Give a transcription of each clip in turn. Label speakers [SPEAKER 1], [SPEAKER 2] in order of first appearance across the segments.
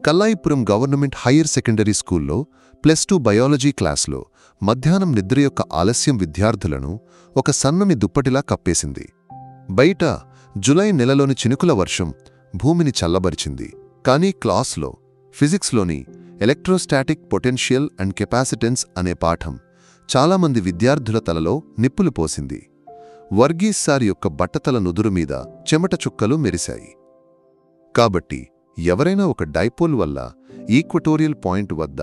[SPEAKER 1] కల్లాయిపురం government higher secondary స్కూల్లో +2 biology క్లాస్లో మధ్యాహ్నం నిద్ర యొక్క ఆలస్యం విద్యార్థులను ఒక సన్నని దుప్పటిలా కప్పేసింది. బయట జులై నెలలోని చినుకుల వర్షం భూమిని చల్లబరిచింది. కానీ క్లాస్లో ఫిజిక్స్లోని ఎలక్ట్రోస్టాటిక్ పొటెన్షియల్ అండ్ కెపాసిటెన్స్ అనే పాఠం చాలామంది విద్యార్థుల తలలో నిప్పులు పోసింది. వర్గీస్ సార్ యొక్క బట్టతల నుదురుమీద చెమట చుక్కలు మెరిశాయి. కాబట్టి ఎవరైనా ఒక డైపోల్ వల్ల ఈక్వటోరియల్ పాయింట్ వద్ద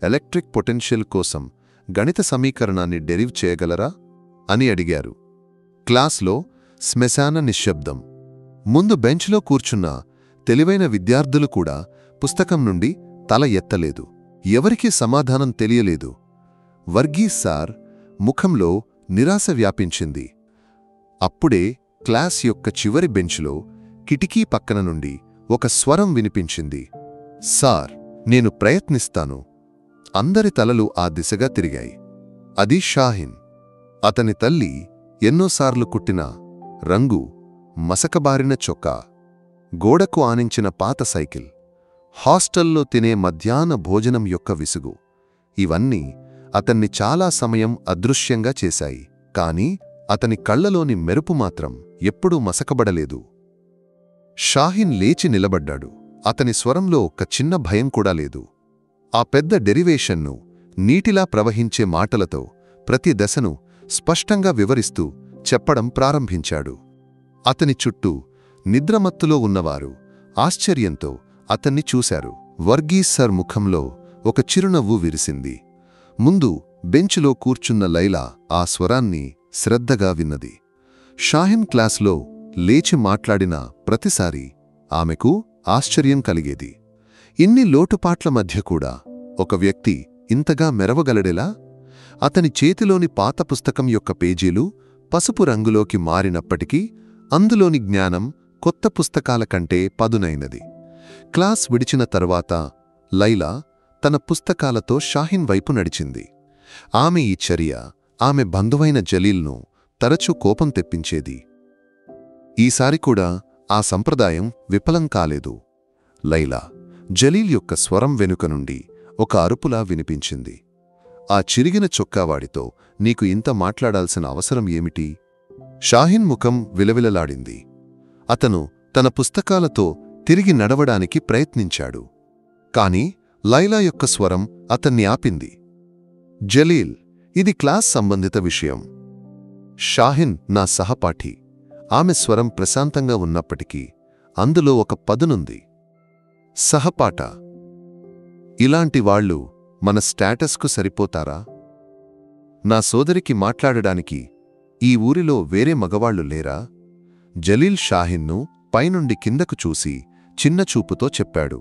[SPEAKER 1] ఎలక్ట్రిక్ పొటెన్షియల్ కోసం గణిత సమీకరణాన్ని డెరివ్ చేయగలరా అని అడిగారు. క్లాస్లో శ్మశాన నిశ్శబ్దం. ముందు బెంచ్లో కూర్చున్న తెలివైన విద్యార్థులు కూడా పుస్తకం నుండి తల ఎత్తలేదు. ఎవరికీ సమాధానం తెలియలేదు. వర్గీస్ సార్ ముఖంలో నిరాశ వ్యాపించింది. అప్పుడే క్లాస్ యొక్క చివరి బెంచ్లో కిటికీ పక్కన నుండి ఒక స్వరం వినిపించింది. సార్, నేను ప్రయత్నిస్తాను. అందరి తలలు ఆ దిశగా తిరిగాయి. అది షాహిన్. అతని తల్లి ఎన్నోసార్లు కుట్టిన రంగు మసకబారిన చొక్కా, గోడకు ఆనించిన పాత సైకిల్, హాస్టల్లో తినే మధ్యాహ్న భోజనం యొక్క విసుగు, ఇవన్నీ అతన్ని చాలా సమయం అదృశ్యంగా చేశాయి. కాని అతని కళ్లలోని మెరుపు మాత్రం ఎప్పుడూ మసకబడలేదు. షాహిన్ లేచి నిలబడ్డాడు. అతని స్వరంలో ఒక్క చిన్న భయం కూడా లేదు. ఆ పెద్ద డెరివేషన్ను నీటిలా ప్రవహించే మాటలతో ప్రతి దశను స్పష్టంగా వివరిస్తూ చెప్పడం ప్రారంభించాడు. అతని చుట్టూ నిద్రమత్తులో ఉన్నవారు ఆశ్చర్యంతో అతన్ని చూశారు. వర్గీస్ సార్ ముఖంలో ఒక చిరునవ్వు విరిసింది. ముందు బెంచ్లో కూర్చున్న లైలా ఆ స్వరాన్ని శ్రద్ధగా విన్నది. షాహిన్ క్లాస్లో లేచి మాట్లాడిన ప్రతిసారీ ఆమెకు ఆశ్చర్యం కలిగేది. ఇన్ని లోటుపాట్ల మధ్య కూడా ఒక వ్యక్తి ఇంతగా మెరవగలడెలా? అతని చేతిలోని పాత పుస్తకం యొక్క పేజీలు పసుపు రంగులోకి మారినప్పటికీ అందులోని జ్ఞానం కొత్త పుస్తకాల కంటే పదునైనది. క్లాస్ విడిచిన తరువాత లైలా తన పుస్తకాలతో షాహిన్ వైపు నడిచింది. ఆమె ఈ చర్య ఆమె బంధువైన జలీల్ను తరచూ కోపం తెప్పించేది. ఈసారి కూడా ఆ సంప్రదాయం విఫలం కాలేదు. లైలా, జలీల్ యొక్క స్వరం వెనుక నుండి ఒక అరుపులా వినిపించింది. ఆ చిరిగిన చొక్కావాడితో నీకు ఇంత మాట్లాడాల్సిన అవసరం ఏమిటి? షాహిన్ ముఖం విలవిలలాడింది. అతను తన పుస్తకాలతో తిరిగి నడవడానికి ప్రయత్నించాడు. కాని లైలా యొక్క స్వరం అతన్ని ఆపింది. జలీల్, ఇది క్లాస్ సంబంధిత విషయం. షాహిన్ నా సహపాఠి. ఆమె స్వరం ప్రశాంతంగా ఉన్నప్పటికీ అందులో ఒక పదునుంది. సహపాఠ? ఇలాంటి వాళ్లు మన స్టేటస్కు సరిపోతారా? నా సోదరికి మాట్లాడడానికి ఈ ఊరిలో వేరే మగవాళ్లు లేరా? జలీల్ షాహిన్ను పైనుండి కిందకు చూసి చిన్నచూపుతో చెప్పాడు.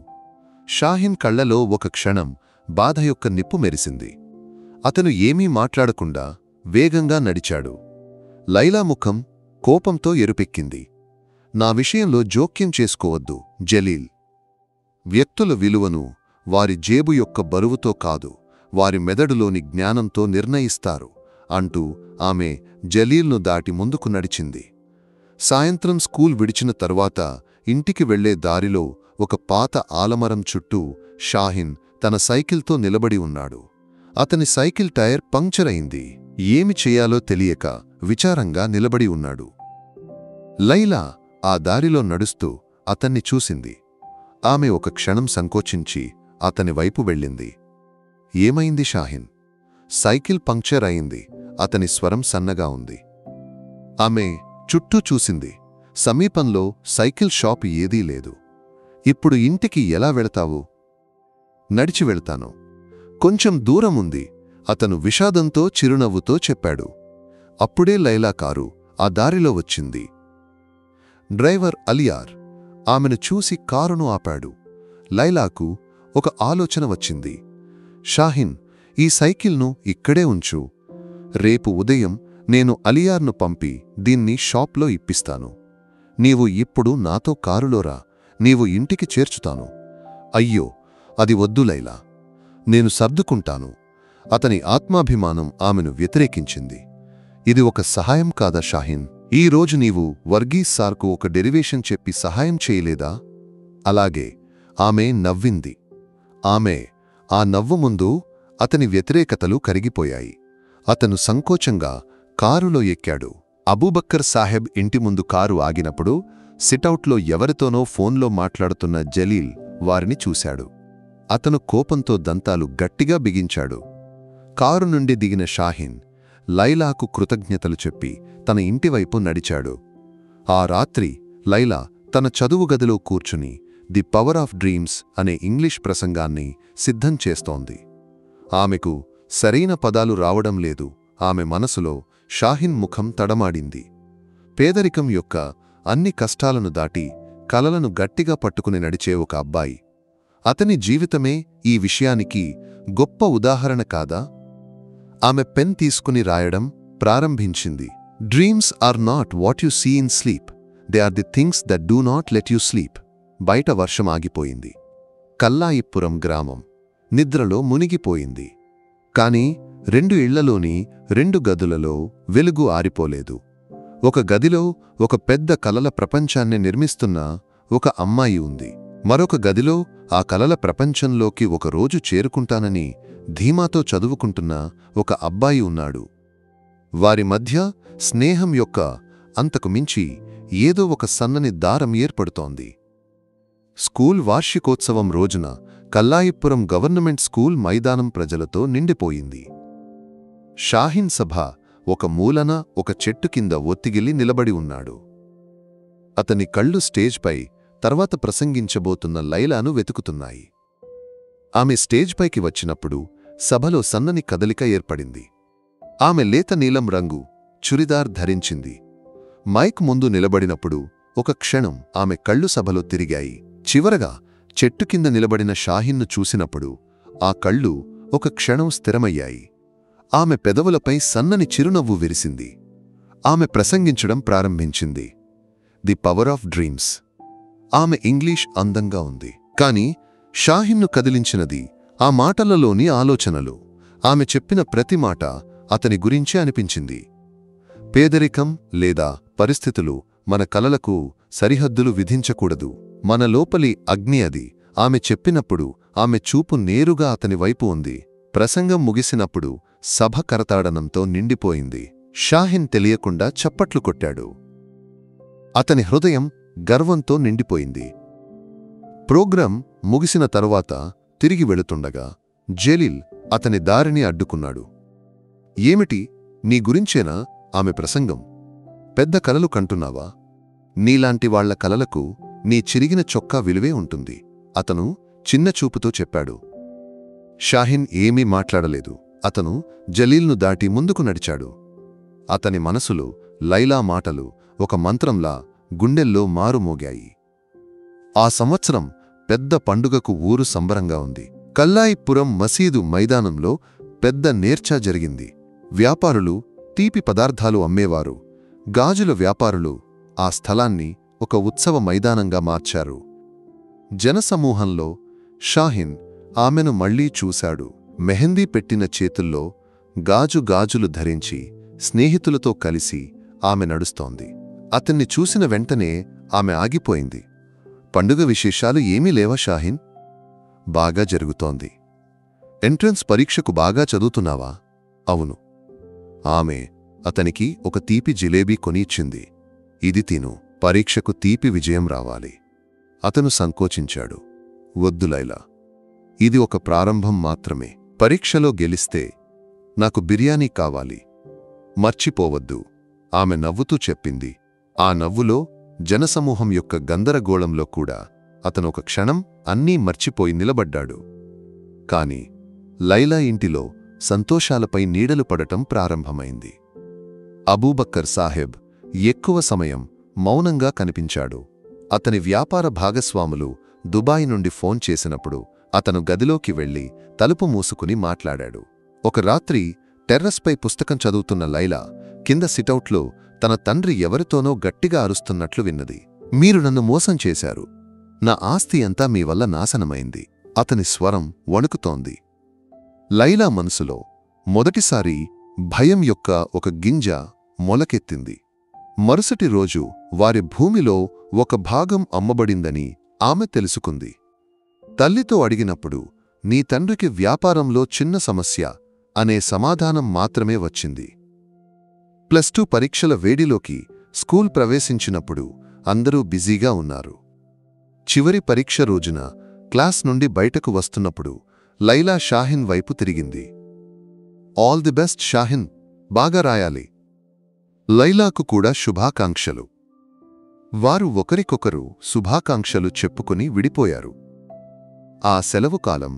[SPEAKER 1] షాహిన్ కళ్లలో ఒక క్షణం బాధ యొక్క నిప్పు మెరిసింది. అతను ఏమీ మాట్లాడకుండా వేగంగా నడిచాడు. లైలా ముఖం కోపంతో ఎరుపెక్కింది. నా విషయంలో జోక్యం చేసుకోవద్దు జలీల్. వ్యక్తుల విలువను వారి జేబు యొక్క బరువుతో కాదు, వారి మెదడులోని జ్ఞానంతో నిర్ణయిస్తారు అంటూ ఆమె జలీల్ను దాటి ముందుకు నడిచింది. సాయంత్రం స్కూల్ విడిచిన తరువాత ఇంటికి వెళ్లే దారిలో ఒక పాత ఆలమరం చుట్టూ షాహిన్ తన సైకిల్తో నిలబడి ఉన్నాడు. అతని సైకిల్ టైర్ పంక్చర్ అయింది. ఏమి చేయాలో తెలియక విచారంగా నిలబడి ఉన్నాడు. లైలా ఆ దారిలో నడుస్తూ అతన్ని చూసింది. ఆమె ఒక క్షణం సంకోచించి అతని వైపు వెళ్ళింది. ఏమైంది షాహిన్? సైకిల్ పంక్చర్ అయింది. అతని స్వరం సన్నగా ఉంది. ఆమె చుట్టూ చూసింది. సమీపంలో సైకిల్ షాప్ ఏదీ లేదు. ఇప్పుడు ఇంటికి ఎలా వెళతావు? నడిచి వెళ్తాను. కొంచెం దూరం ఉంది, అతను విషాదంతో చిరునవ్వుతో చెప్పాడు. అప్పుడే లైలా కారు ఆ దారిలో వచ్చింది. డ్రైవర్ అలియార్ ఆమెను చూసి కారును ఆపాడు. లైలాకు ఒక ఆలోచన వచ్చింది. షాహిన్, ఈ సైకిల్ను ఇక్కడే ఉంచు. రేపు ఉదయం నేను అలియార్ను పంపి దీన్ని షాప్లో ఇప్పిస్తాను. నీవు ఇప్పుడు నాతో కారులోరా, నీవు ఇంటికి చేర్చుతాను. అయ్యో, అది వద్దు లైలా, నేను సర్దుకుంటాను. అతని ఆత్మాభిమానం ఆమెను వ్యతిరేకించింది. ఇది ఒక సహాయం కాదా షాహిన్? ఈ రోజు నీవు వర్గీస్ సార్కు ఒక డెరివేషన్ చెప్పి సహాయం చేయలేదా? అలాగే ఆమె నవ్వింది. ఆ నవ్వు ముందు అతని వ్యతిరేకతలు కరిగిపోయాయి. అతను సంకోచంగా కారులో ఎక్కాడు. అబూబక్కర్ సాహెబ్ ఇంటి ముందు కారు ఆగినప్పుడు సిటౌట్లో ఎవరితోనో ఫోన్లో మాట్లాడుతున్న జలీల్ వారిని చూశాడు. అతను కోపంతో దంతాలు గట్టిగా బిగించాడు. కారు నుండి దిగిన షాహీన్ లైలాకు కృతజ్ఞతలు చెప్పి తన ఇంటివైపు నడిచాడు. ఆ రాత్రి లైలా తన చదువు గదిలో కూర్చుని ది పవర్ ఆఫ్ డ్రీమ్స్ అనే ఇంగ్లీష్ ప్రసంగాన్ని సిద్ధం చేస్తోంది. ఆమెకు సరైన పదాలు రావడం లేదు. ఆమె మనసులో షాహీన్ ముఖం తడమాడింది. పేదరికం యొక్క అన్ని కష్టాలను దాటి కలలను గట్టిగా పట్టుకుని నడిచే ఒక అబ్బాయి. అతని జీవితమే ఈ విషయానికి గొప్ప ఉదాహరణ కాదా? ఆమె పెన్ తీసుకుని రాయడం ప్రారంభించింది. Dreams are not what you see in sleep, they are the things that do not let you sleep. బయట వర్షం ఆగిపోయింది. కల్లాయిపురం గ్రామం నిద్రలో మునిగిపోయింది. కాని 2 ఇళ్లలోని 2 గదులలో వెలుగు ఆరిపోలేదు. ఒక గదిలో ఒక పెద్ద కలల ప్రపంచాన్ని నిర్మిస్తున్న ఒక అమ్మాయి ఉంది. మరొక గదిలో ఆ కలల ప్రపంచంలోకి ఒకరోజు చేరుకుంటానని ధీమాతో చదువుకుంటున్న ఒక అబ్బాయి ఉన్నాడు. వారి మధ్య స్నేహం యొక్క అంతకు మించి ఏదో ఒక సన్నని దారం ఏర్పడుతోంది. స్కూల్ వార్షికోత్సవం రోజున కల్లాయిపురం గవర్నమెంట్ స్కూల్ మైదానం ప్రజలతో నిండిపోయింది. షాహీన్ సభ ఒక మూలన ఒక చెట్టు కింద ఒత్తిగిలి నిలబడి ఉన్నాడు. అతని కళ్ళు స్టేజ్పై తర్వాత ప్రసంగించబోతున్న లైలాను వెతుకుతున్నాయి. ఆమె స్టేజ్పైకి వచ్చినప్పుడు సభలో సన్నని కదలిక ఏర్పడింది. ఆమె లేత నీలం రంగు చురిదార్ ధరించింది. మైక్ ముందు నిలబడినప్పుడు ఒక క్షణం ఆమె కళ్ళు సభలో తిరిగాయి. చివరగా చెట్టు కింద నిలబడిన షాహీన్ను చూసినప్పుడు ఆ కళ్ళు ఒక క్షణం స్థిరమయ్యాయి. ఆమె పెదవులపై సన్నని చిరునవ్వు విరిసింది. ఆమె ప్రసంగించడం ప్రారంభించింది. The power of dreams. ఆమె ఇంగ్లీష్ అందంగా ఉంది. కాని షాహీన్ను కదిలించినది ఆ మాటలలోని ఆలోచనలు. ఆమె చెప్పిన ప్రతి మాట అతని గురించే అనిపించింది. పేదరికం లేదా పరిస్థితులు మన కలలకు సరిహద్దులు విధించకూడదు. మన లోపలి అగ్ని అది. ఆమె చెప్పినప్పుడు ఆమె చూపు నేరుగా అతని వైపు ఉంది. ప్రసంగం ముగిసినప్పుడు సభ కరతాడనంతో నిండిపోయింది. షాహీన్ తెలియకుండా చప్పట్లు కొట్టాడు. అతని హృదయం గర్వంతో నిండిపోయింది. ప్రోగ్రాం ముగిసిన తరువాత తిరిగి వెళుతుండగా జలీల్ అతని దారిని అడ్డుకున్నాడు. ఏమిటి, నీ గురించేనా ఆమె ప్రసంగం? పెద్ద కలలు కంటున్నావా? నీలాంటి వాళ్ల కలలకు నీ చిరిగిన చొక్కా విలువే ఉంటుంది, అతను చిన్న చూపుతో చెప్పాడు. షాహీన్ ఏమీ మాట్లాడలేదు. అతను జలీల్ను దాటి ముందుకు నడిచాడు. అతని మనసులో లైలా మాటలు ఒక మంత్రంలా గుండెల్లో మారుమోగాయి. ఆ సంవత్సరం పెద్ద పండుగకు ఊరు సంబరంగా ఉంది. కల్లాయిపురం మసీదు మైదానంలో పెద్ద నేర్చా జరిగింది. వ్యాపారులు తీపి పదార్థాలు అమ్మేవారు, గాజుల వ్యాపారులు ఆ స్థలాన్ని ఒక ఉత్సవ మైదానంగా మార్చారు. జనసమూహంలో షాహీన్ ఆమెను మళ్లీ చూశాడు. మెహందీ పెట్టిన చేతుల్లో గాజులు ధరించి స్నేహితులతో కలిసి ఆమె నడుస్తోంది. అతన్ని చూసిన వెంటనే ఆమె ఆగిపోయింది. పండుగ విశేషాలు ఏమీ లేవా షాహీన్? బాగా జరుగుతోంది. ఎంట్రన్స్ పరీక్షకు బాగా చదువుతున్నావా? అవును. ఆమె అతనికి ఒక తీపి జిలేబీ కొనిచ్చింది. ఇది తిను, పరీక్షకు తీపి విజయం రావాలి. అతను సంకోచించాడు. వద్దు లైలా, ఇది ఒక ప్రారంభం మాత్రమే. పరీక్షలో గెలిస్తే నాకు బిర్యానీ కావాలి. మర్చిపోవద్దు, ఆమె నవ్వుతూ చెప్పింది. ఆ నవ్వులో, జనసమూహం యొక్క గందరగోళంలో కూడా అతను ఒక క్షణం అన్నీ మర్చిపోయి నిలబడ్డాడు. కాని లైలా ఇంటిలో సంతోషాలపై నీడలు పడటం ప్రారంభమైంది. అబూబక్కర్ సాహెబ్ ఎక్కువ సమయం మౌనంగా కనిపించాడు. అతని వ్యాపార భాగస్వాములు దుబాయ్ నుండి ఫోన్ చేసినప్పుడు అతను గదిలోకి వెళ్లి తలుపు మూసుకుని మాట్లాడాడు. ఒక రాత్రి టెర్రస్పై పుస్తకం చదువుతున్న లైలా కింద సిటౌట్లో తన తండ్రి ఎవరితోనో గట్టిగా అరుస్తున్నట్లు విన్నది. మీరు నన్ను మోసం చేశారు. నా ఆస్తి అంతా మీ వల్ల నాశనమైంది. అతని స్వరం వణుకుతోంది. లైలా మనసులో మొదటిసారి భయం యొక్క ఒక గింజ మొలకెత్తింది. మరుసటి రోజు వారి భూమిలో ఒక భాగం అమ్మబడిందని ఆమె తెలుసుకుంది. తల్లితో అడిగినప్పుడు నీ తండ్రికి వ్యాపారంలో చిన్న సమస్య అనే సమాధానం మాత్రమే వచ్చింది. +2 పరీక్షల వేడిలోకి స్కూల్ ప్రవేశించినప్పుడు అందరూ బిజీగా ఉన్నారు. చివరి పరీక్ష రోజున క్లాస్ నుండి బయటకు వస్తున్నప్పుడు లైలా షాహిన్ వైపు తిరిగింది. ఆల్ ది బెస్ట్ షాహిన్, బాగా రాయాలి. లైలాకు కూడా శుభాకాంక్షలు. వారు ఒకరికొకరు శుభాకాంక్షలు చెప్పుకుని విడిపోయారు. ఆ సెలవు కాలం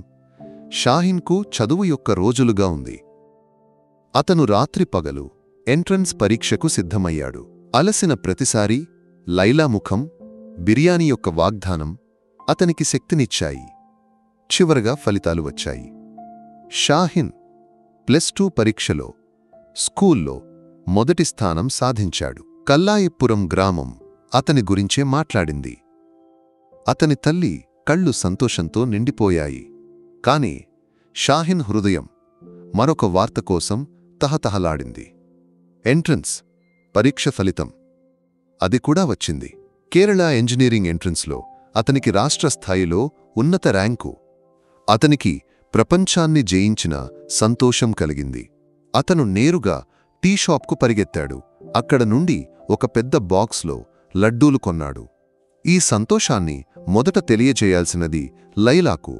[SPEAKER 1] షాహిన్కు చదువు యొక్క రోజులుగా ఉంది. అతను రాత్రి పగలు ఎంట్రన్స్ పరీక్షకు సిద్ధమయ్యాడు. అలసిన ప్రతిసారీ లైలా ముఖం, బిర్యానీ యొక్క వాగ్దానం అతనికి శక్తినిచ్చాయి. చివరగా ఫలితాలు వచ్చాయి. షాహిన్ +2 పరీక్షలో స్కూల్లో మొదటి స్థానం సాధించాడు. కల్లాయిపురం గ్రామం అతని గురించే మాట్లాడింది. అతని తల్లి కళ్ళు సంతోషంతో నిండిపోయాయి. కాని షాహిన్ హృదయం మరొక వార్త కోసం తహతహలాడింది. ఎంట్రన్స్ పరీక్ష ఫలితం అది కూడా వచ్చింది. కేరళ ఇంజనీరింగ్ ఎంట్రన్స్లో అతనికి రాష్ట్ర స్థాయిలో ఉన్నత ర్యాంకు. అతనికి ప్రపంచాన్ని జయించిన సంతోషం కలిగింది. అతను నేరుగా టీ షాప్కు పరిగెత్తాడు. అక్కడ నుండి ఒక పెద్ద బాక్స్లో లడ్డూలు కొన్నాడు. ఈ సంతోషాన్ని మొదట తెలియజేయాల్సినది లైలాకు.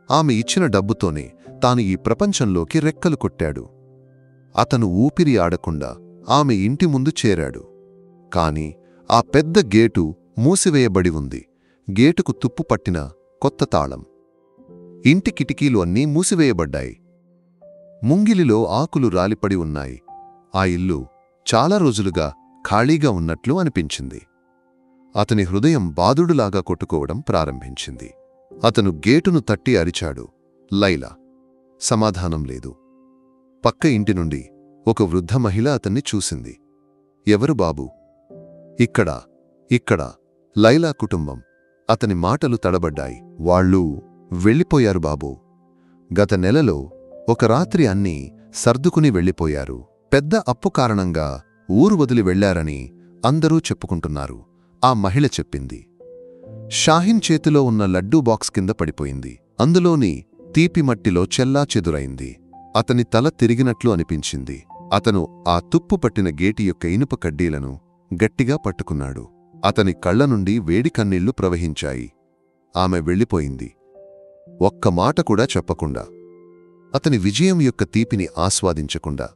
[SPEAKER 1] ఆమె ఇచ్చిన డబ్బుతోనే తాను ఈ ప్రపంచంలోకి రెక్కలు కొట్టాడు. అతను ఊపిరి ఆడకుండా ఆమె ఇంటి ముందు చేరాడు. కాని ఆ పెద్ద గేటు మూసివేయబడి ఉంది. గేటుకు తుప్పు పట్టిన కొత్త తాళం. ఇంటి కిటికీలు అన్నీ మూసివేయబడ్డాయి. ముంగిలిలో ఆకులు రాలిపడి ఉన్నాయి. ఆ ఇల్లు చాలా రోజులుగా ఖాళీగా ఉన్నట్లు అనిపించింది. అతని హృదయం బాదుడులాగా కొట్టుకోవడం ప్రారంభించింది. అతను గేటును తట్టి అరిచాడు, లైలా. సమాధానం లేదు. పక్క ఇంటి నుండి ఒక వృద్ధ మహిళ అతన్ని చూసింది. ఎవరు బాబూ? ఇక్కడ లైలా కుటుంబం. అతని మాటలు తడబడ్డాయి. వాళ్ళు వెళ్ళిపోయారు బాబూ. గత నెలలో ఒక రాత్రి అన్నీ సర్దుకుని వెళ్ళిపోయారు. పెద్ద అప్పు కారణంగా ఊరు వదిలి వెళ్లారని అందరూ చెప్పుకుంటున్నారు. ఆ మహిళ చెప్పింది. షాహిన్ చేతిలో ఉన్న లడ్డూ బాక్స్ కింద పడిపోయింది. అందులోని తీపి మట్టిలో చెల్లాచెదురైంది. అతని తల తిరిగినట్లు అనిపించింది. అతను ఆ తుప్పు పట్టిన గేటి యొక్క ఇనుప కడ్డీలను గట్టిగా పట్టుకున్నాడు. అతని కళ్ల నుండి వేడి కన్నీళ్లు ప్రవహించాయి. ఆమె వెళ్ళిపోయింది, ఒక్క మాట కూడా చెప్పకుండా. అతని విజయం యొక్క తీపిని ఆస్వాదించకుండా.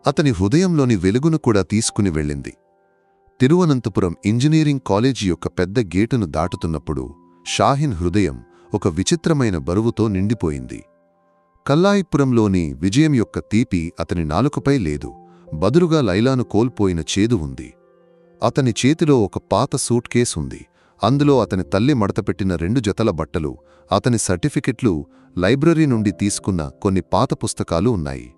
[SPEAKER 1] అతని హృదయంలోని వెలుగును కూడా తీసుకుని వెళ్ళింది. తిరువనంతపురం ఇంజనీరింగ్ కాలేజీ యొక్క పెద్ద గేటును దాటుతున్నప్పుడు షాహిన్ హృదయం ఒక విచిత్రమైన బరువుతో నిండిపోయింది. కల్లాయిపురంలోని విజయం యొక్క తీపి అతని నాలుకపై లేదు. బదులుగా లైలాను కోల్పోయిన చేదు ఉంది. అతని చేతిలో ఒక పాత సూట్ కేసు ఉంది. అందులో అతని తల్లి మడతపెట్టిన 2 జతల బట్టలు, అతని సర్టిఫికెట్లు, లైబ్రరీ నుండి తీసుకున్న కొన్ని పాత పుస్తకాలు ఉన్నాయి.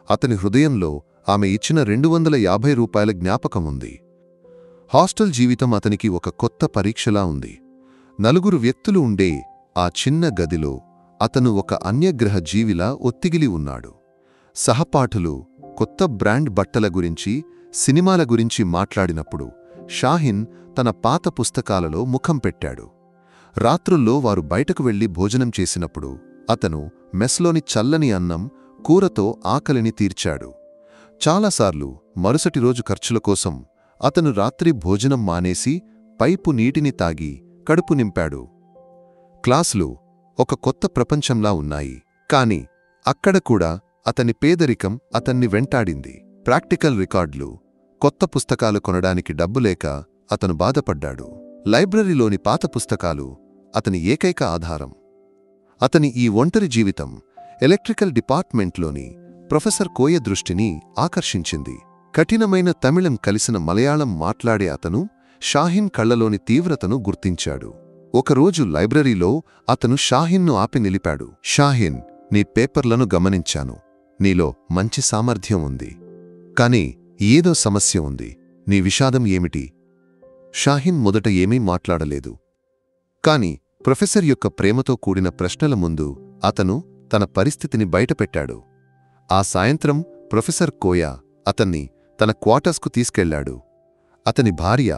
[SPEAKER 1] అతని హృదయంలో ఆమె ఇచ్చిన 250 రూపాయల జ్ఞాపకం ఉంది. హాస్టల్ జీవితం అతనికి ఒక కొత్త పరీక్షలా ఉంది. 4 వ్యక్తులు ఉండే ఆ చిన్న గదిలో అతను ఒక అన్యగ్రహ జీవిలా ఒత్తిగిలి ఉన్నాడు. సహపాఠులు కొత్త బ్రాండ్ బట్టల గురించి, సినిమాల గురించి మాట్లాడినప్పుడు షాహిన్ తన పాత పుస్తకాలలో ముఖం పెట్టాడు. రాత్రుల్లో వారు బయటకు వెళ్లి భోజనం చేసినప్పుడు అతను మెస్లోని చల్లని అన్నం, కూరతో ఆకలిని తీర్చాడు. చాలాసార్లు మరుసటి రోజు ఖర్చుల కోసం అతను రాత్రి భోజనం మానేసి పైపు నీటిని తాగి కడుపు నింపాడు. క్లాసులు ఒక కొత్త ప్రపంచంలా ఉన్నాయి. కాని అక్కడ కూడా అతని పేదరికం అతన్ని వెంటాడింది. ప్రాక్టికల్ రికార్డులు, కొత్త పుస్తకాలు కొనడానికి డబ్బులేక అతను బాధపడ్డాడు. లైబ్రరీలోని పాత పుస్తకాలు అతని ఏకైక ఆధారం. అతని ఈ ఒంటరి జీవితం ఎలక్ట్రికల్ డిపార్ట్మెంట్లోని ప్రొఫెసర్ కోయ దృష్టిని ఆకర్షించింది. కఠినమైన తమిళం కలిసిన మలయాళం మాట్లాడే అతను షాహిన్ కళ్లలోని తీవ్రతను గుర్తించాడు. ఒకరోజు లైబ్రరీలో అతను షాహిన్ను ఆపి నిలిపాడు. షాహిన్, నీ పేపర్లను గమనించాను. నీలో మంచి సామర్థ్యం ఉంది. కాని ఏదో సమస్య ఉంది. నీ విషాదం ఏమిటి? షాహిన్ మొదట ఏమీ మాట్లాడలేదు. కాని ప్రొఫెసర్ యొక్క ప్రేమతో కూడిన ప్రశ్నల ముందు అతను తన పరిస్థితిని బయటపెట్టాడు. ఆ సాయంత్రం ప్రొఫెసర్ కోయ అతన్ని తన క్వార్టర్స్కు తీసుకెళ్లాడు. అతని భార్య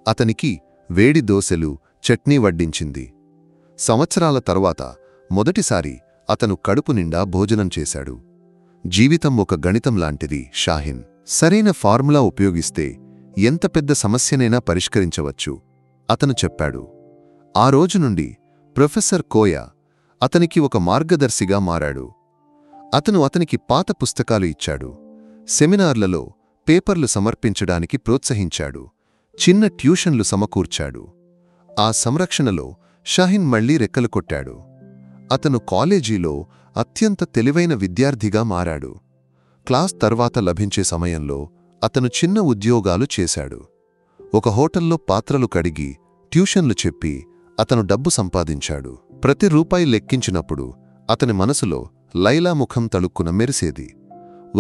[SPEAKER 1] అతనికి వేడి దోసెలు, చట్నీ వడ్డించింది. సంవత్సరాల తర్వాత మొదటిసారి అతను కడుపు నిండా భోజనం చేశాడు. జీవితం ఒక గణితం లాంటిది షాహిన్. సరైన ఫార్ములా ఉపయోగిస్తే ఎంత పెద్ద సమస్యనైనా పరిష్కరించవచ్చు అతను చెప్పాడు. ఆ రోజు నుండి ప్రొఫెసర్ కోయా అతనికి ఒక మార్గదర్శిగా మారాడు. అతను అతనికి పాత పుస్తకాలు ఇచ్చాడు, సెమినార్లలో పేపర్లు సమర్పించడానికి ప్రోత్సహించాడు, చిన్న ట్యూషన్లు సమకూర్చాడు. ఆ సంరక్షణలో షాహిన్ మళ్లీ రెక్కలు కొట్టాడు. అతను కాలేజీలో అత్యంత తెలివైన విద్యార్థిగా మారాడు. క్లాస్ తర్వాత లభించే సమయంలో అతను చిన్న ఉద్యోగాలు చేశాడు. ఒక హోటల్లో పాత్రలు కడిగి ట్యూషన్లు చెప్పి అతను డబ్బు సంపాదించాడు. ప్రతి రూపాయి లెక్కించినప్పుడు అతని మనసులో లైలా ముఖం తళుక్కున మెరిసేది.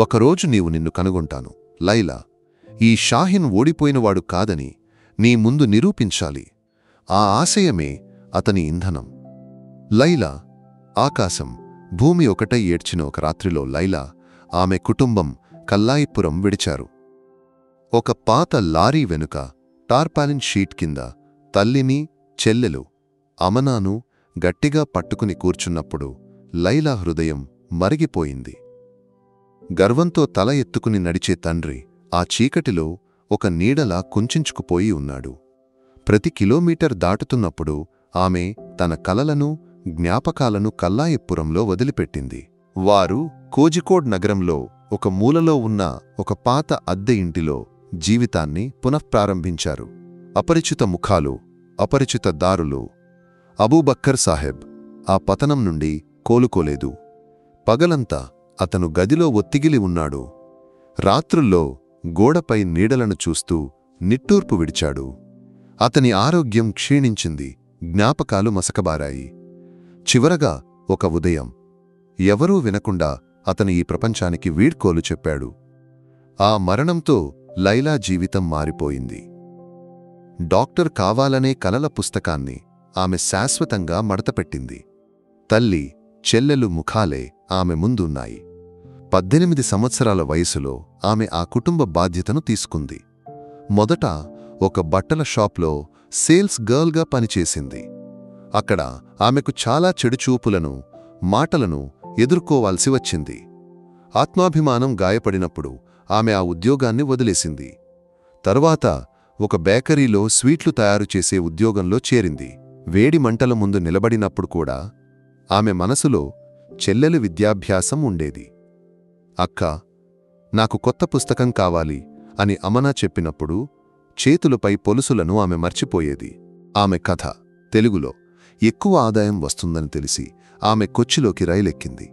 [SPEAKER 1] ఒకరోజు నీవు నిన్ను కనుగొంటాను లైలా. ఈ షాహిన్ ఓడిపోయినవాడు కాదని నీ ముందు నిరూపించాలి. ఆ ఆశయమే అతని ఇంధనం. లైలా, ఆకాశం, భూమి ఒకటై ఏడ్చిన ఒక రాత్రిలో లైలా, ఆమె కుటుంబం కల్లాయిపురం విడిచారు. ఒక పాత లారీ వెనుక టార్పాలిన్ షీట్ కింద తల్లిని, చెల్లెలు అమనాను గట్టిగా పట్టుకుని కూర్చున్నప్పుడు లైలా హృదయం మరిగిపోయింది. గర్వంతో తల ఎత్తుకుని నడిచే తండ్రి ఆ చీకటిలో ఒక నీడలా కుంచించుకుపోయి ఉన్నాడు. ప్రతి కిలోమీటర్ దాటుతున్నప్పుడు ఆమె తన కలలను, జ్ఞాపకాలను కల్లాయిపురంలో వదిలిపెట్టింది. వారు కోజికోడ్ నగరంలో ఒక మూలలో ఉన్న ఒక పాత అద్దె ఇంటిలో జీవితాన్ని పునఃప్రారంభించారు. అపరిచిత ముఖాలు, అపరిచిత దారులు. అబూబక్కర్ సాహెబ్ ఆ పతనం నుండి కోలుకోలేదు. పగలంతా అతను గదిలో ఒత్తిగిలి ఉన్నాడు. రాత్రుల్లో గోడపై నీడలను చూస్తూ నిట్టూర్పు విడిచాడు. అతని ఆరోగ్యం క్షీణించింది, జ్ఞాపకాలు మసకబారాయి. చివరగా ఒక ఉదయం ఎవరూ వినకుండా అతను ఈ ప్రపంచానికి వీడ్కోలు చెప్పాడు. ఆ మరణంతో లైలా జీవితం మారిపోయింది. డాక్టర్ కావాలనే కలల పుస్తకాన్ని ఆమె శాశ్వతంగా మడతపెట్టింది. తల్లి, చెల్లెలు ముఖాలే ఆమె ముందున్నాయి. 18 సంవత్సరాల వయసులో ఆమె ఆ కుటుంబ బాధ్యతను తీసుకుంది. మొదట ఒక బట్టల షాప్లో సేల్స్ గర్ల్గా పనిచేసింది. అక్కడ ఆమెకు చాలా చెడుచూపులను, మాటలను ఎదుర్కోవాల్సి వచ్చింది. ఆత్మాభిమానం గాయపడినప్పుడు ఆమె ఆ ఉద్యోగాన్ని వదిలేసింది. తరువాత ఒక బేకరీలో స్వీట్లు తయారు చేసే ఉద్యోగంలో చేరింది. వేడి మంటల ముందు నిలబడినప్పుడు కూడా ఆమె మనసులో చెల్లెలు విద్యాభ్యాసం ఉండేది. అక్కా, నాకు కొత్త పుస్తకం కావాలి అని అమనా చెప్పినప్పుడు చేతులపై పొలుసులను ఆమె మర్చిపోయేది. ఆమె కథ తెలుగులో ఎక్కువ ఆదాయం వస్తుందని తెలిసి ఆమె కొచ్చిలోకి రైలెక్కింది.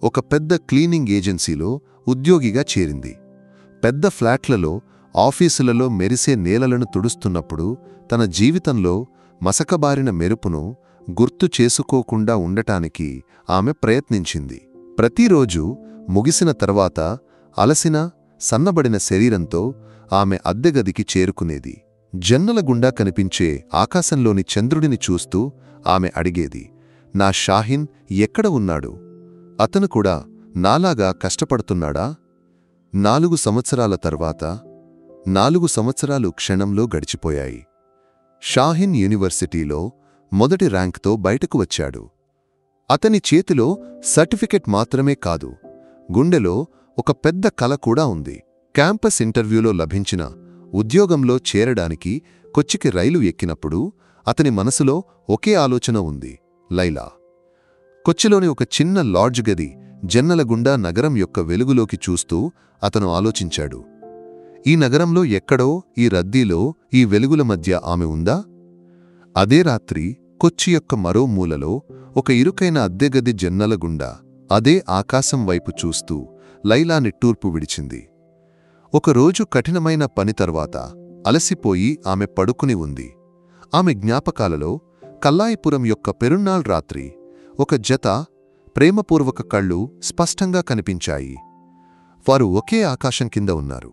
[SPEAKER 1] ఒక పెద్ద క్లీనింగ్ ఏజెన్సీలో ఉద్యోగిగా చేరింది. పెద్ద ఫ్లాట్లలో, ఆఫీసులలో మెరిసే నేలలను తుడుస్తున్నప్పుడు తన జీవితంలో మసకబారిన మెరుపును గుర్తు చేసుకోకుండా ఉండటానికి ఆమె ప్రయత్నించింది. ప్రతిరోజూ ముగిసిన తర్వాత అలసిన, సన్నబడిన శరీరంతో ఆమె అద్దెగదికి చేరుకునేది. జన్నల గుండా కనిపించే ఆకాశంలోని చంద్రుడిని చూస్తూ ఆమె అడిగేది, నా షాహిన్ ఎక్కడ ఉన్నాడు? అతను కూడా నాలాగా కష్టపడుతున్నాడా? 4 సంవత్సరాల తర్వాత 4 సంవత్సరాలు క్షణంలో గడిచిపోయాయి. షాహిన్ యూనివర్సిటీలో మొదటి ర్యాంక్తో బయటకు వచ్చాడు. అతని చేతిలో సర్టిఫికెట్ మాత్రమే కాదు, గుండెలో ఒక పెద్ద కల కూడా ఉంది. క్యాంపస్ ఇంటర్వ్యూలో లభించిన ఉద్యోగంలో చేరడానికి కొచ్చికి రైలు ఎక్కినప్పుడు అతని మనసులో ఒకే ఆలోచన ఉంది, లైలా. కొచ్చిలోని ఒక చిన్న లాడ్జ్ గది జన్నల గుండా నగరం యొక్క వెలుగులోకి చూస్తూ అతను ఆలోచించాడు, ఈ నగరంలో ఎక్కడో, ఈ రద్దీలో, ఈ వెలుగుల మధ్య ఆమె ఉందా? అదే రాత్రి కొచ్చి యొక్క మరో మూలలో ఒక ఇరుకైన అద్దెగది జన్నల గుండా అదే ఆకాశం వైపు చూస్తూ లైలా నిట్టూర్పు విడిచింది. ఒకరోజు కఠినమైన పని తర్వాత అలసిపోయి ఆమె పడుకుని ఉంది. ఆమె జ్ఞాపకాలలో కల్లాయిపురం యొక్క పెరున్నాళ్ రాత్రి ఒక జత ప్రేమపూర్వక కళ్ళు స్పష్టంగా కనిపించాయి. వారు ఒకే ఆకాశం కింద ఉన్నారు.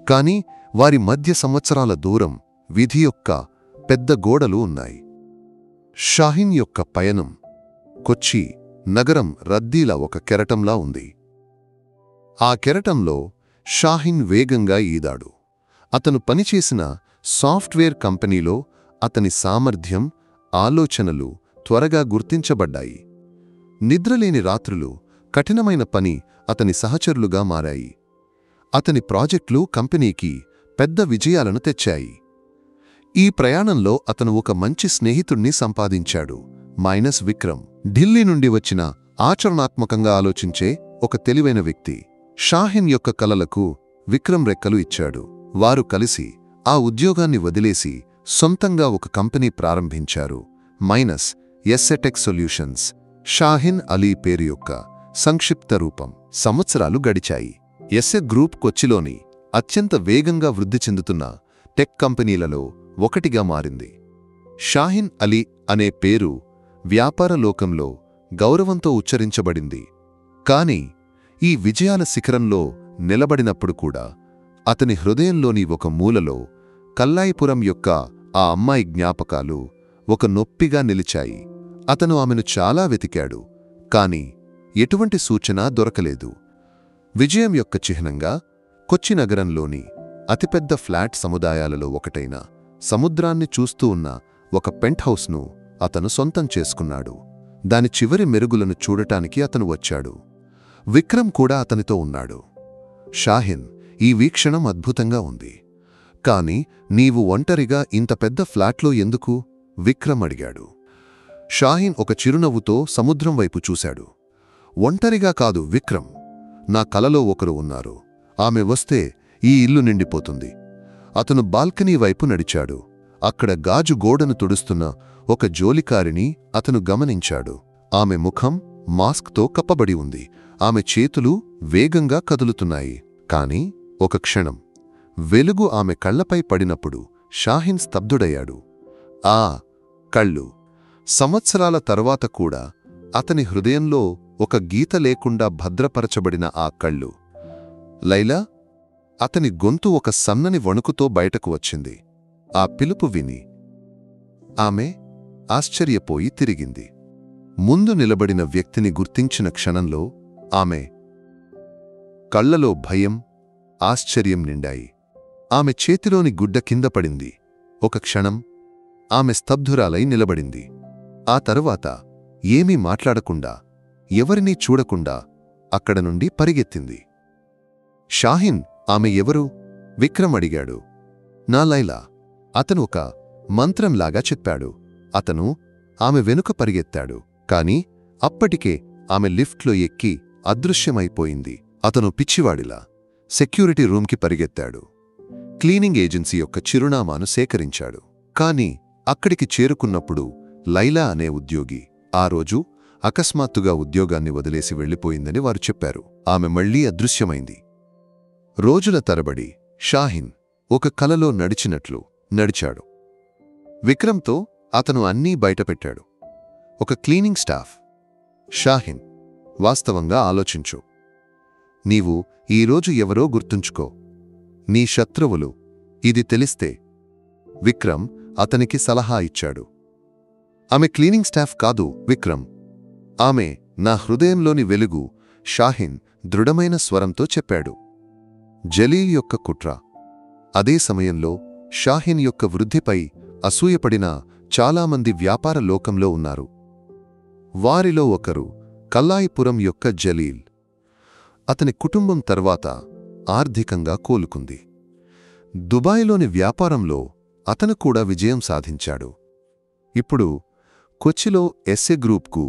[SPEAKER 1] కాని వారి మధ్య సంవత్సరాల దూరం, విధి యొక్క పెద్ద గోడలు ఉన్నాయి. షాహిన్ యొక్క పయనం కొచ్చి నగరం రద్దీల ఒక కెరటంలా ఉంది. ఆ కెరటంలో షాహిన్ వేగంగా ఈదాడు. అతను పనిచేసిన సాఫ్ట్వేర్ కంపెనీలో అతని సామర్థ్యం, ఆలోచనలు త్వరగా గుర్తించబడ్డాయి. నిద్రలేని రాత్రులు, కఠినమైన పని అతని సహచరులుగా మారాయి. అతని ప్రాజెక్టులు కంపెనీకి పెద్ద విజయాలను తెచ్చాయి. ఈ ప్రయాణంలో అతను ఒక మంచి స్నేహితుణ్ణి సంపాదించాడు, విక్రమ్. ఢిల్లీ నుండి వచ్చిన ఆచరణాత్మకంగా ఆలోచించే ఒక తెలివైన వ్యక్తి. షాహిన్ యొక్క కలలకు విక్రమ్ రెక్కలు ఇచ్చాడు. వారు కలిసి ఆ ఉద్యోగాన్ని వదిలేసి సొంతంగా ఒక కంపెనీ ప్రారంభించారు, ఎస్సెటెక్ సొల్యూషన్స్. షాహిన్ అలీ పేరు యొక్క సంక్షిప్త రూపం. సంవత్సరాలు గడిచాయి. ఎస్సె గ్రూప్ కొచ్చిలోని అత్యంత వేగంగా వృద్ధి చెందుతున్న టెక్ కంపెనీలలో ఒకటిగా మారింది. షాహిన్ అలీ అనే పేరు వ్యాపార లోకంలో గౌరవంతో ఉచ్చరించబడింది. కాని ఈ విజయాల శిఖరంలో నిలబడినప్పుడు కూడా అతని హృదయంలోని ఒక మూలలో కల్లాయిపురం యొక్క ఆ అమ్మాయి జ్ఞాపకాలు ఒక నొప్పిగా నిలిచాయి. అతను ఆమెను చాలా వెతికాడు, కాని ఎటువంటి సూచన దొరకలేదు. విజయం యొక్క చిహ్నంగా కొచ్చి నగరంలోని అతిపెద్ద ఫ్లాట్ సముదాయాలలో ఒకటైన సముద్రాన్ని చూస్తూ ఉన్న ఒక పెంట్ హౌస్ను అతను సొంతం చేసుకున్నాడు. దాని చివరి మెరుగులను చూడటానికి అతను వచ్చాడు. విక్రమ్ కూడా అతనితో ఉన్నాడు. షాహిన్, ఈ వీక్షణం అద్భుతంగా ఉంది. కాని నీవు ఒంటరిగా ఇంత పెద్ద ఫ్లాట్లో ఎందుకు? విక్రమ్ అడిగాడు. షాహిన్ ఒక చిరునవ్వుతో సముద్రం వైపు చూశాడు. ఒంటరిగా కాదు విక్రమ్, నా కలలో ఒకరు ఉన్నారు. ఆమె వస్తే ఈ ఇల్లు నిండిపోతుంది. అతను బాల్కనీ వైపు నడిచాడు. అక్కడ గాజు గోడను తుడుస్తున్న ఒక జోలికారిని అతను గమనించాడు. ఆమె ముఖం మాస్క్తో కప్పబడి ఉంది. ఆమె చేతులు వేగంగా కదులుతున్నాయి. కాని ఒక క్షణం వెలుగు ఆమె కళ్లపై పడినప్పుడు షాహిన్ స్తబ్దుడయ్యాడు. ఆ కళ్ళు సంవత్సరాల తర్వాత కూడా అతని హృదయంలో ఒక గీత లేకుండా భద్రపరచబడిన ఆ కళ్ళు. లైలా? అతని గొంతు ఒక సన్నని వణుకుతో బయటకు వచ్చింది. ఆ పిలుపు విని ఆమె ఆశ్చర్యపోయి తిరిగింది. ముందు నిలబడిన వ్యక్తిని గుర్తించిన క్షణంలో ఆమె కళ్లలో భయం, ఆశ్చర్యం నిండాయి. ఆమె చేతిలోని గుడ్డ కింద పడింది. ఒక క్షణం ఆమె స్తబ్దురాలై నిలబడింది. ఆ తరువాత ఏమీ మాట్లాడకుండా, ఎవరినీ చూడకుండా అక్కడ నుండి పరిగెత్తింది. షాహిన్, ఆమె ఎవరు? విక్రమ్ అడిగాడు. నా లైలా, అతను ఒక మంత్రంలాగా చెప్పాడు. అతను ఆమె వెనుక పరిగెత్తాడు. కాని అప్పటికే ఆమె లిఫ్ట్లో ఎక్కి అదృశ్యమైపోయింది. అతను పిచ్చివాడిలా సెక్యూరిటీ రూమ్కి పరిగెత్తాడు. క్లీనింగ్ ఏజెన్సీ యొక్క చిరునామాను సేకరించాడు. కాని అక్కడికి చేరుకున్నప్పుడు లైలా అనే ఉద్యోగి ఆ రోజు అకస్మాత్తుగా ఉద్యోగాన్ని వదిలేసి వెళ్లిపోయిందని వారు చెప్పారు. ఆమె మళ్లీ అదృశ్యమైంది. రోజుల తరబడి షాహిన్ ఒక కలలో నడిచినట్లు నడిచాడు. విక్రమ్తో అతను అన్నీ బయటపెట్టాడు. ఒక క్లీనింగ్ స్టాఫ్. షాహిన్, వాస్తవంగా ఆలోచించు. నీవు ఈరోజు ఎవరో గుర్తుంచుకో. నీ శత్రువులు ఇది తెలిస్తే. విక్రమ్ అతనికి సలహా ఇచ్చాడు. ఆమె క్లీనింగ్ స్టాఫ్ కాదు విక్రమ్. ఆమె నా హృదయంలోని వెలుగు, షాహిన్ దృఢమైన స్వరంతో చెప్పాడు. జలీల్ యొక్క కుట్ర. అదే సమయంలో షాహిన్ యొక్క వృద్ధిపై అసూయపడిన చాలామంది వ్యాపార లోకంలో ఉన్నారు. వారిలో ఒకరు కల్లాయిపురం యొక్క జలీల్. అతని కుటుంబం తర్వాత ఆర్థికంగా కోలుకుంది. దుబాయ్లోని వ్యాపారంలో అతను కూడా విజయం సాధించాడు. ఇప్పుడు కొచ్చిలో ఎస్సె గ్రూప్కు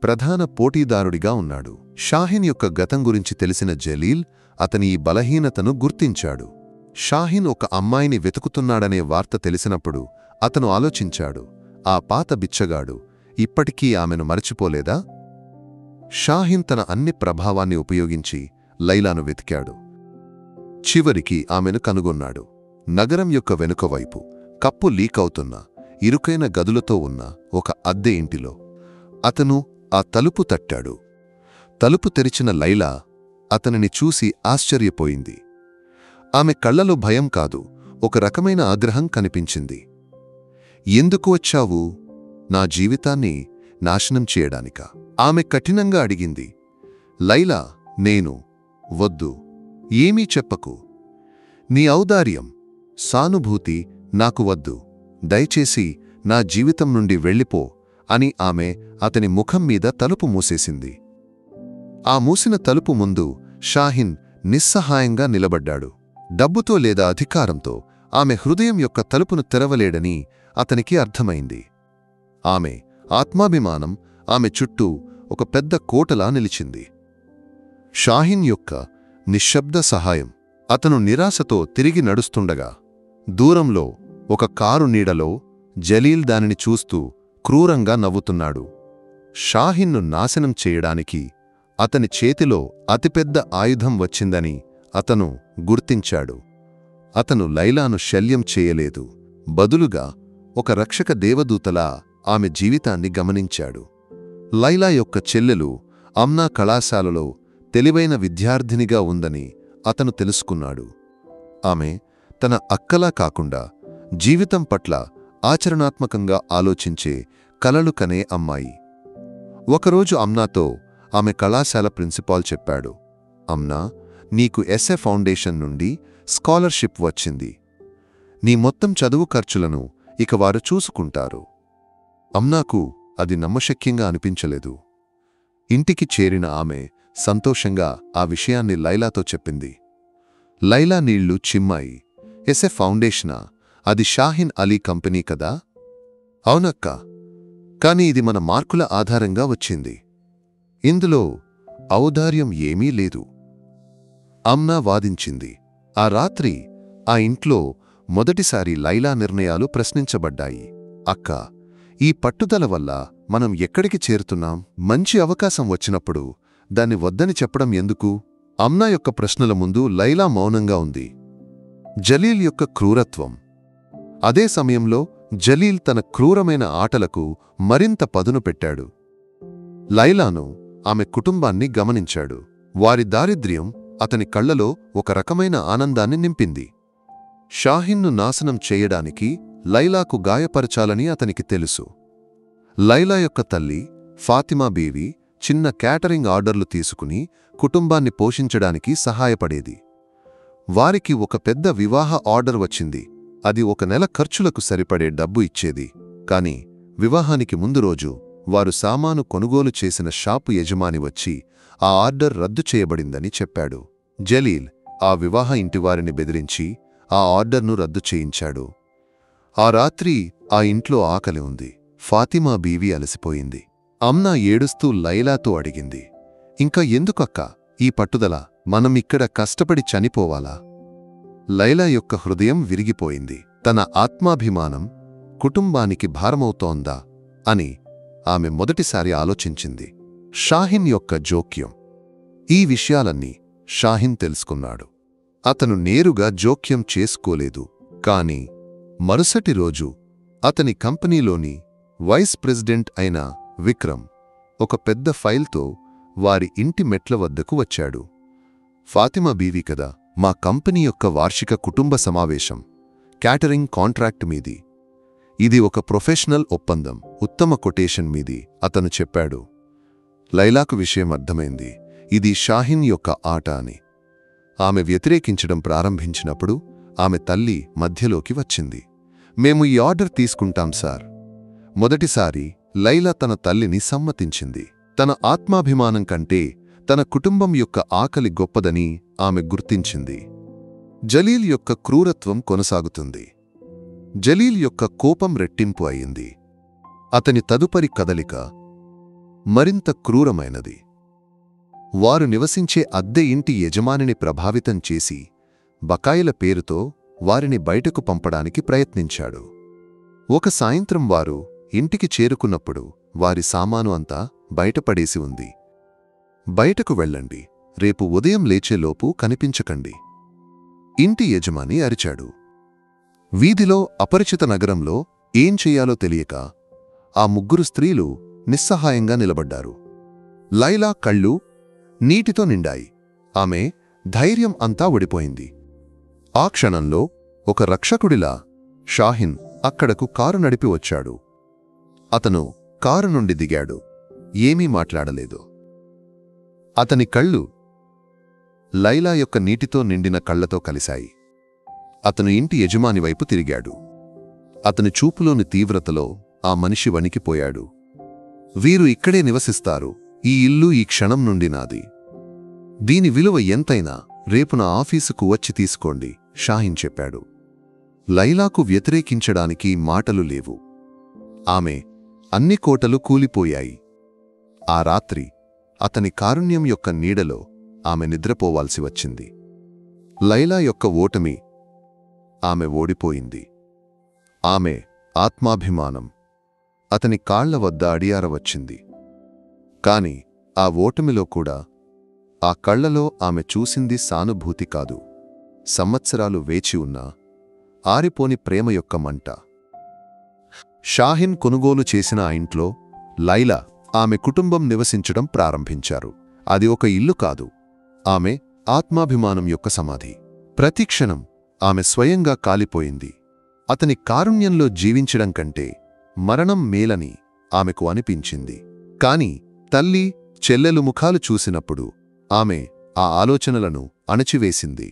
[SPEAKER 1] ప్రధాన పోటీదారుడిగా ఉన్నాడు. షాహిన్ యొక్క గతం గురించి తెలిసిన జలీల్ అతని ఈ బలహీనతను గుర్తించాడు. షాహిన్ ఒక అమ్మాయిని వెతుకుతున్నాడనే వార్త తెలిసినప్పుడు అతను ఆలోచించాడు, ఆ పాత బిచ్చగాడు ఇప్పటికీ ఆమెను మరచిపోలేదా? షాహిన్ తన అన్ని ప్రభావాన్ని ఉపయోగించి లైలాను వెతికాడు. చివరికి ఆమెను కనుగొన్నాడు. నగరం యొక్క వెనుకవైపు కప్పు లీకవుతున్న ఇరుకైన గదులతో ఉన్న ఒక అద్దె ఇంటిలో. అతను ఆ తలుపు తట్టాడు. తలుపు తెరిచిన లైలా అతనిని చూసి ఆశ్చర్యపోయింది. ఆమె కళ్లలో భయం కాదు, ఒక రకమైన ఆగ్రహం కనిపించింది. ఎందుకు వచ్చావు? నా జీవితాన్ని నాశనం చేయడానికా? ఆమె కఠినంగా అడిగింది. లైలా, నేను వద్దు, ఏమీ చెప్పకు. నీ ఔదార్యం, సానుభూతి నాకు వద్దు. దయచేసి నా జీవితం నుండి వెళ్ళిపో అని ఆమె అతని ముఖం మీద తలుపు మూసేసింది. ఆ మూసిన తలుపు ముందు షాహిన్ నిస్సహాయంగా నిలబడ్డాడు. డబ్బుతో లేదా అధికారంతో ఆమె హృదయం యొక్క తలుపును తెరవలేడని అతనికి అర్థమైంది. ఆమె ఆత్మాభిమానం ఆమె చుట్టూ ఒక పెద్ద కోటలా నిలిచింది. షాహిన్ యొక్క నిశ్శబ్ద సహాయం. అతను నిరాశతో తిరిగి నడుస్తుండగా దూరంలో ఒక కారు నీడలో జలీల్ దానిని చూస్తూ క్రూరంగా నవ్వుతున్నాడు. షాహిన్ను నాశనం చేయడానికి అతని చేతిలో అతిపెద్ద ఆయుధం వచ్చిందని అతను గుర్తించాడు. అతను లైలాను శల్యం చేయలేదు. బదులుగా ఒక రక్షక దేవదూతలా ఆమె జీవితాన్ని గమనించాడు. లైలా యొక్క చెల్లెలు అమ్నా కళాశాలలో తెలివైన విద్యార్థినిగా ఉందని అతను తెలుసుకున్నాడు. ఆమె తన అక్కలా కాకుండా జీవితం పట్ల ఆచరణాత్మకంగా ఆలోచించే కలలు కనే అమ్మాయి. ఒకరోజు అమ్నాతో ఆమె కళాశాల ప్రిన్సిపాల్ చెప్పాడు, అమ్నా, నీకు ఎస్ఏ ఫౌండేషన్ నుండి స్కాలర్షిప్ వచ్చింది. నీ మొత్తం చదువు ఖర్చులను ఇక వారు చూసుకుంటారు. అమ్నాకు అది నమ్మశక్యంగా అనిపించలేదు. ఇంటికి చేరిన ఆమె సంతోషంగా ఆ విషయాన్ని లైలాతో చెప్పింది. లైలా నీళ్లు చిమ్మాయి. ఎస్ఏ ఫౌండేషనా? అది షాహిన్ అలీ కంపెనీ కదా? అవునక్క, కాని ఇది మన మార్కుల ఆధారంగా వచ్చింది. ఇందులో ఔదార్యం ఏమీ లేదు. అమ్నా వాదించింది. ఆ రాత్రి ఆ ఇంట్లో మొదటిసారి లైలా నిర్ణయాలు ప్రశ్నించబడ్డాయి. అక్క, ఈ పట్టుదల వల్ల మనం ఎక్కడికి చేరుతున్నాం? మంచి అవకాశం వచ్చినప్పుడు దాన్ని వద్దని చెప్పడం ఎందుకు? అమ్నా యొక్క ప్రశ్నల ముందు లైలా మౌనంగా ఉంది. జలీల్ యొక్క క్రూరత్వం. అదే సమయంలో జలీల్ తన క్రూరమైన ఆటలకు మరింత పదును పెట్టాడు. లైలాను, ఆమె కుటుంబాన్ని గమనించాడు. వారి దారిద్ర్యం అతని కళ్లలో ఒక రకమైన ఆనందాన్ని నింపింది. షాహిన్ను నాశనం చేయడానికి లైలాకు గాయపరచాలని అతనికి తెలుసు. లైలా యొక్క తల్లి ఫాతిమా బీవి చిన్న క్యాటరింగ్ ఆర్డర్లు తీసుకుని కుటుంబాన్ని పోషించడానికి సహాయపడేది. వారికి ఒక పెద్ద వివాహ ఆర్డర్ వచ్చింది. అది 1 నెల ఖర్చులకు సరిపడే డబ్బు ఇచ్చేది. కాని వివాహానికి ముందు రోజు వారు సామాను కొనుగోలు చేసిన షాపు యజమాని వచ్చి ఆ ఆర్డర్ రద్దు చేయబడిందని చెప్పాడు. జలీల్ ఆ వివాహ ఇంటివారిని బెదిరించి ఆ ఆర్డర్ను రద్దు చేయించాడు. ఆ రాత్రి ఆ ఇంట్లో ఆకలి ఉంది. ఫాతిమా బీవి అలసిపోయింది. అమ్నా ఏడుస్తూ లైలాతో అడిగింది, ఇంకా ఎందుకక్క ఈ పట్టుదల? మనం ఇక్కడ కష్టపడి చనిపోవాలా? లైలా యొక్క హృదయం విరిగిపోయింది. తన ఆత్మాభిమానం కుటుంబానికి భారమవుతోందా అని ఆమె మొదటిసారి ఆలోచించింది. షాహిన్ యొక్క జోక్యం. ఈ విషయాలన్నీ షాహిన్ తెలుసుకున్నాడు. అతను నేరుగా జోక్యం చేసుకోలేదు. కాని మరుసటి రోజు అతని కంపెనీలోని వైస్ ప్రెసిడెంట్ అయిన విక్రమ్ ఒక పెద్ద ఫైల్తో వారి ఇంటి మెట్ల వద్దకు వచ్చాడు. ఫాతిమా బీవి కదా, మా కంపెనీ యొక్క వార్షిక కుటుంబ సమావేశం, క్యాటరింగ్ కాంట్రాక్ట్ మీది. ఇది ఒక ప్రొఫెషనల్ ఒప్పందం, ఉత్తమ కొటేషన్ మీది అతను చెప్పాడు. లైలాకు విషయం అర్థమైంది. ఇది షాహిన్ యొక్క ఆట అని. ఆమె వ్యతిరేకించడం ప్రారంభించినప్పుడు ఆమె తల్లి మధ్యలోకి వచ్చింది. మేము ఈ ఆర్డర్ తీసుకుంటాం సార్. మొదటిసారి లైలా తన తల్లిని సమ్మతించింది. తన ఆత్మాభిమానం కంటే తన కుటుంబం యొక్క ఆకలి గొప్పదని ఆమె గుర్తించింది. జలీల్ యొక్క క్రూరత్వం కొనసాగుతుంది. జలీల్ యొక్క కోపం రెట్టింపు అయింది. అతని తదుపరి కదలిక మరింత క్రూరమైనది. వారు నివసించే అద్దె ఇంటి యజమానిని ప్రభావితం చేసి బకాయిల పేరుతో వారిని బయటకు పంపడానికి ప్రయత్నించాడు. ఒక సాయంత్రం వారు ఇంటికి చేరుకున్నప్పుడు వారి సామాను అంతా బయటపడేసి ఉంది. బయటకు వెళ్ళండి, రేపు ఉదయం లేచేలోపు కనిపించకండి, ఇంటి యజమాని అరిచాడు. వీధిలో అపరిచిత నగరంలో ఏం చెయ్యాలో తెలియక ఆ 3 స్త్రీలు నిస్సహాయంగా నిలబడ్డారు. లైలా కళ్ళు నీటితో నిండాయి. ఆమె ధైర్యం అంతా ఒడిపోయింది. ఆ క్షణంలో ఒక రక్షకుడిలా షాహిన్ అక్కడకు కారు నడిపి వచ్చాడు. అతను కారు నుండి దిగాడు. ఏమీ మాట్లాడలేదు. అతని కళ్ళు లైలా యొక్క నీటితో నిండిన కళ్లతో కలిశాయి. అతను ఇంటి యజమాని వైపు తిరిగాడు. అతని చూపులోని తీవ్రతలో ఆ మనిషి వణికిపోయాడు. వీరు ఇక్కడే నివసిస్తారు. ఈ ఇల్లు ఈ క్షణం నుండి నాది. దీని విలువ ఎంతైనా రేపు నా ఆఫీసుకు వచ్చి తీసుకోండి, షాహీన్ చెప్పాడు. లైలాకు వ్యతిరేకించడానికి మాటలు లేవు. ఆమె అన్ని కోటలు కూలిపోయాయి. ఆ రాత్రి అతని కారుణ్యం యొక్క నీడలో ఆమె నిద్రపోవాల్సి వచ్చింది. లైలా యొక్క ఓటమి. ఆమె ఓడిపోయింది. ఆమె ఆత్మాభిమానం అతని కాళ్ల వద్ద అడియారవచ్చింది. కాని ఆ ఓటమిలో కూడా ఆ కళ్లలో ఆమె చూసింది సానుభూతి కాదు, సంవత్సరాలు వేచి ఉన్న ఆరిపోని ప్రేమ యొక్క మంట. షాహీన్ కొనుగోలు చేసిన ఆ ఇంట్లో లైలా, ఆమె కుటుంబం నివసించడం ప్రారంభించారు. అది ఒక ఇల్లు కాదు, ఆమె ఆత్మాభిమానం యొక్క సమాధి. ప్రతిక్షణం ఆమె స్వయంగా కాలిపోయింది. అతని కారుణ్యంలో జీవించడం కంటే మరణం మేలని ఆమెకు అనిపించింది. కాని తల్లి, చెల్లెలు ముఖాలు చూసినప్పుడు ఆమె ఆ ఆలోచనలను అణచివేసింది.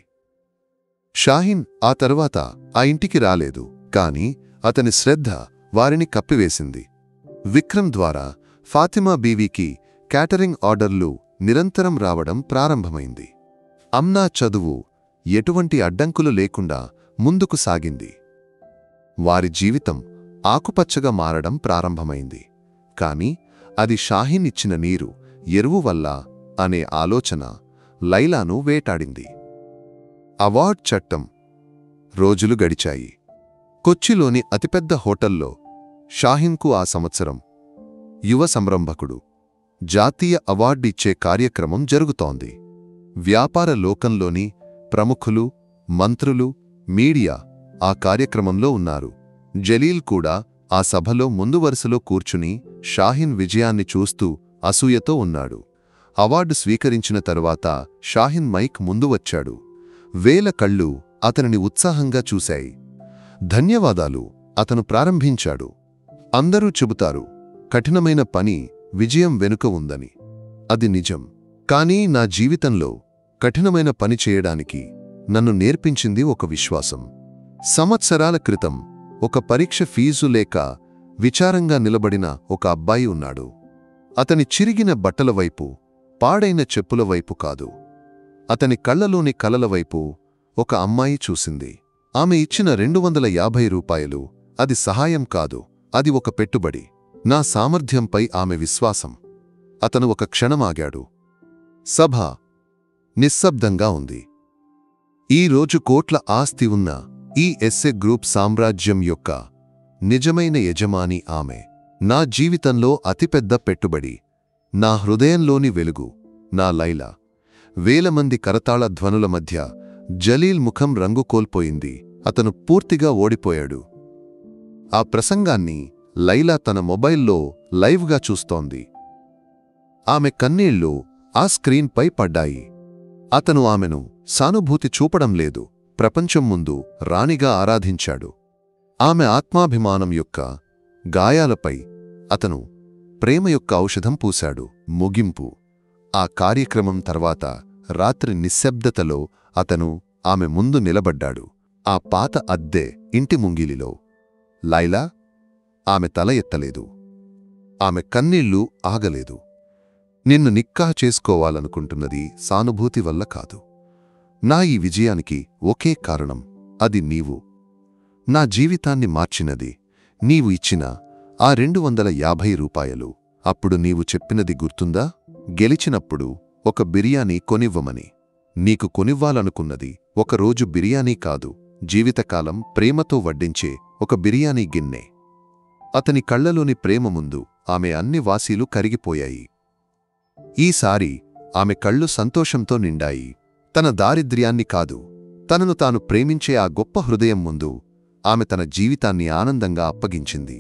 [SPEAKER 1] షాహీన్ ఆ తరువాత ఆ ఇంటికి రాలేదు, కాని అతని శ్రద్ధ వారిని కప్పివేసింది. విక్రమ్ ద్వారా ఫాతిమా బీవీకి క్యాటరింగ్ ఆర్డర్లు నిరంతరం రావడం ప్రారంభమైంది. అమ్నా చదువు ఎటువంటి అడ్డంకులు లేకుండా ముందుకు సాగింది. వారి జీవితం ఆకుపచ్చగా మారడం ప్రారంభమైంది. కాని అది షాహీన్ ఇచ్చిన నీరు, ఎరువు వల్ల అనే ఆలోచన లైలాను వేటాడింది. అవార్డ్ చట్టం. రోజులు గడిచాయి. కొచ్చిలోని అతిపెద్ద హోటల్లో షాహీన్కు ఆ సంవత్సరం యువ సంరంభకుడు జాతీయ అవార్డు ఇచ్చే కార్యక్రమం జరుగుతోంది. వ్యాపార లోకంలోని ప్రముఖులు, మంత్రులు, మీడియా ఆ కార్యక్రమంలో ఉన్నారు. జలీల్ కూడా ఆ సభలో ముందు వరుసలో కూర్చుని షాహీన్ విజయాన్ని చూస్తూ అసూయతో ఉన్నాడు. అవార్డు స్వీకరించిన తరువాత షాహీన్ మైక్ ముందు వచ్చాడు. వేల కళ్ళు అతనిని ఉత్సాహంగా చూశాయి. ధన్యవాదాలు అతను ప్రారంభించాడు. అందరూ చెబుతారు, కఠినమైన పని విజయం వెనుక ఉందని. అది నిజం. కానీ నా జీవితంలో కఠినమైన పని చేయడానికి నన్ను నేర్పించింది ఒక విశ్వాసం. సంవత్సరాల క్రితం ఒక పరీక్ష ఫీజు లేక విచారంగా నిలబడిన ఒక అబ్బాయి ఉన్నాడు. అతని చిరిగిన బట్టల వైపు, పాడైన చెప్పుల వైపు కాదు, అతని కళ్లలోని కలల వైపు ఒక అమ్మాయి చూసింది. ఆమె ఇచ్చిన 250 రూపాయలు అది సహాయం కాదు, అది ఒక పెట్టుబడి. నా సామర్థ్యంపై ఆమె విశ్వాసం. అతను ఒక క్షణమాగాడు. సభ నిశ్శబ్దంగా ఉంది. ఈరోజు కోట్ల ఆస్తి ఉన్న ఈ ఎస్సే గ్రూప్ సామ్రాజ్యం యొక్క నిజమైన యజమాని ఆమె. నా జీవితంలో అతిపెద్ద పెట్టుబడి, నా హృదయంలోని వెలుగు, నా లైలా. వేలమంది కరతాళ ధ్వనుల మధ్య జలీల్ ముఖం రంగు కోల్పోయింది. అతను పూర్తిగా ఓడిపోయాడు. ఆ ప్రసంగాన్ని లైలా తన మొబైల్లో లైవ్గా చూస్తోంది. ఆమె కన్నీళ్లు ఆ స్క్రీన్పై పడ్డాయి. అతను ఆమెను సానుభూతి చూపడం లేదు, ప్రపంచం ముందు రాణిగా ఆరాధించాడు. ఆమె ఆత్మాభిమానం యొక్క గాయాలపై అతను ప్రేమ యొక్క ఔషధం పూశాడు. ముగింపు. ఆ కార్యక్రమం తర్వాత రాత్రి నిశ్శబ్దతలో అతను ఆమె ముందు నిలబడ్డాడు. ఆ పాత అద్దె ఇంటి ముంగిలిలో. లైలా. ఆమె తల ఎత్తలేదు. ఆమె కన్నీళ్లు ఆగలేదు. నిన్ను నిక్కా చేసుకోవాలనుకుంటున్నది సానుభూతి వల్ల కాదు. నా ఈ విజయానికి ఒకే కారణం, అది నీవు. నా జీవితాన్ని మార్చినది నీవు ఇచ్చిన ఆ 250 రూపాయలు. అప్పుడు నీవు చెప్పినది గుర్తుందా? గెలిచినప్పుడు ఒక బిర్యానీ కొనివ్వమని. నీకు కొనివ్వాలనుకున్నది ఒకరోజు బిర్యానీ కాదు, జీవితకాలం ప్రేమతో వడ్డించే ఒక బిర్యానీ గిన్నె. అతని కళ్లలోని ప్రేమ ముందు ఆమె అన్ని వాసీలు కరిగిపోయాయి. ఈసారి ఆమె కళ్ళు సంతోషంతో నిండాయి. తన దారిద్ర్యాన్ని కాదు, తనను తాను ప్రేమించే ఆ గొప్ప హృదయం ముందు ఆమె తన జీవితాన్ని ఆనందంగా అప్పగించింది.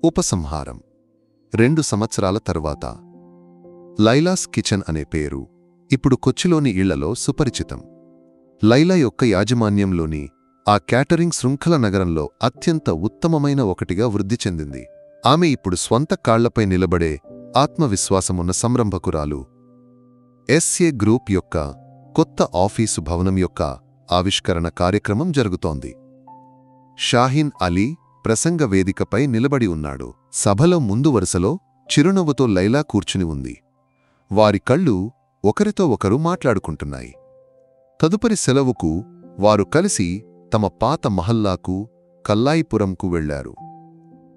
[SPEAKER 1] ఉపసంహారం. 2 సంవత్సరాల తరువాత లైలాస్ కిచెన్ అనే పేరు ఇప్పుడు కొచ్చిలోని ఇళ్లలో సుపరిచితం. లైలా యొక్క యాజమాన్యంలోని ఆ క్యాటరింగ్ శృంఖల నగరంలో అత్యంత ఉత్తమమైన ఒకటిగా వృద్ధి చెందింది. ఆమె ఇప్పుడు స్వంత కాళ్లపై నిలబడే ఆత్మవిశ్వాసమున్న సంరంభకురాలు. ఎస్ఏ గ్రూప్ యొక్క కొత్త ఆఫీసు భవనం యొక్క ఆవిష్కరణ కార్యక్రమం జరుగుతోంది. షాహీన్ అలీ ప్రసంగ వేదికపై నిలబడి ఉన్నాడు. సభలో ముందు వరుసలో చిరునవ్వుతో లైలా కూర్చుని ఉంది. వారి కళ్ళు ఒకరితో ఒకరు మాట్లాడుకుంటున్నాయి. తదుపరి సెలవుకు వారు కలిసి తమ పాత మహల్లాకు కల్లాయిపురంకు వెళ్లారు.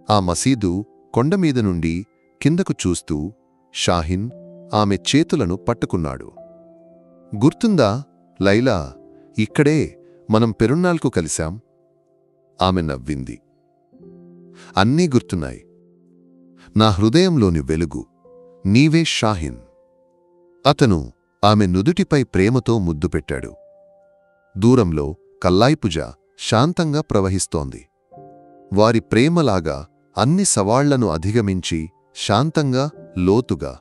[SPEAKER 1] ఆ మసీదు కొండమీద నుండి కిందకు చూస్తూ షాహిన్ ఆమె చేతులను పట్టుకున్నాడు. గుర్తుందా లైలా, ఇక్కడే మనం పెరున్నాళ్కు కలిశాం? ఆమె నవ్వింది. అన్నీ గుర్తున్నాయి. నా హృదయంలోని వెలుగు నీవే షాహిన్. అతను ఆమె నుదుటిపై ప్రేమతో ముద్దు పెట్టాడు. దూరంలో కల్లాయిపుజ శాంతంగా ప్రవహిస్తోంది. వారి ప్రేమలాగా అన్ని సవాళ్లను అధిగమించి శాంతంగా లోతుగా